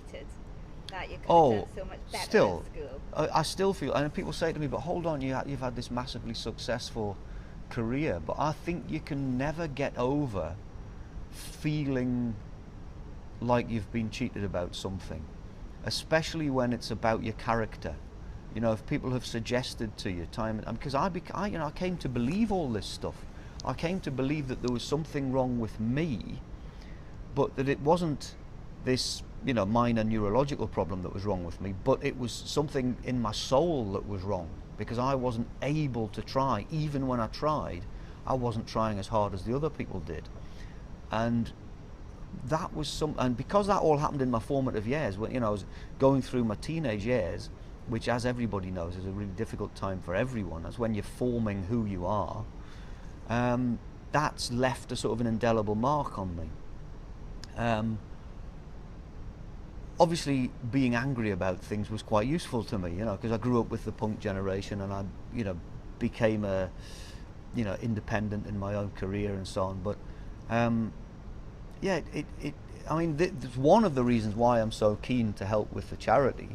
defeated that you could have done Oh, so much better at still, school? I still feel, and people say to me, but hold on, you've had this massively successful career, but I think you can never get over feeling like you've been cheated about something, especially when it's about your character. You know, if people have suggested to you time and because I came to believe all this stuff. I came to believe that there was something wrong with me, but that it wasn't this, minor neurological problem that was wrong with me, but it was something in my soul that was wrong because I wasn't able to try. Even when I tried, I wasn't trying as hard as the other people did. And and because that all happened in my formative years, when I was going through my teenage years, which, as everybody knows, is a really difficult time for everyone. That's when you're forming who you are. That's left a sort of an indelible mark on me. Obviously, being angry about things was quite useful to me, because I grew up with the punk generation, and became independent in my own career and so on. But yeah, I mean, one of the reasons why I'm so keen to help with the charity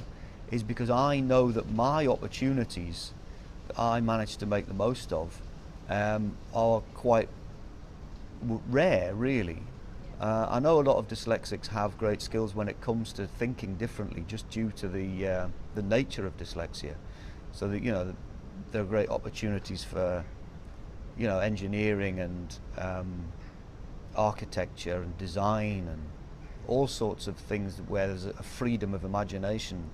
is because I know that my opportunities that I managed to make the most of are quite rare, really. I know a lot of dyslexics have great skills when it comes to thinking differently, just due to the nature of dyslexia. So that there are great opportunities for engineering and architecture and design and all sorts of things where there's a freedom of imagination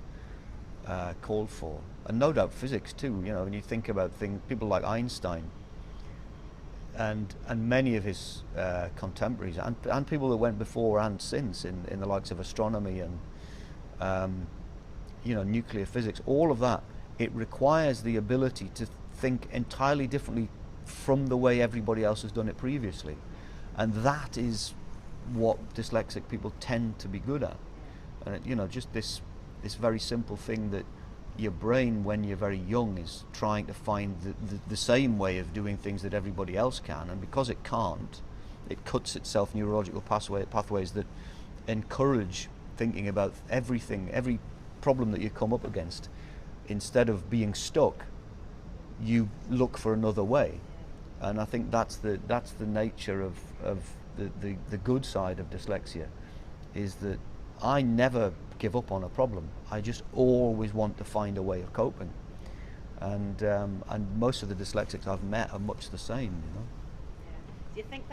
called for, and no doubt physics too. When you think about people like Einstein and many of his contemporaries, and people that went before and since in the likes of astronomy and nuclear physics, all of that, it requires the ability to think entirely differently from the way everybody else has done it previously. And that is what dyslexic people tend to be good at. And just this very simple thing that your brain, when you're very young, is trying to find the same way of doing things that everybody else can, and because it can't, it cuts itself neurological pathways that encourage thinking about everything, every problem that you come up against. Instead of being stuck, you look for another way. And I think that's the nature of the good side of dyslexia, is that I never give up on a problem. I just always want to find a way of coping. And most of the dyslexics I've met are much the same. Yeah. Do you think that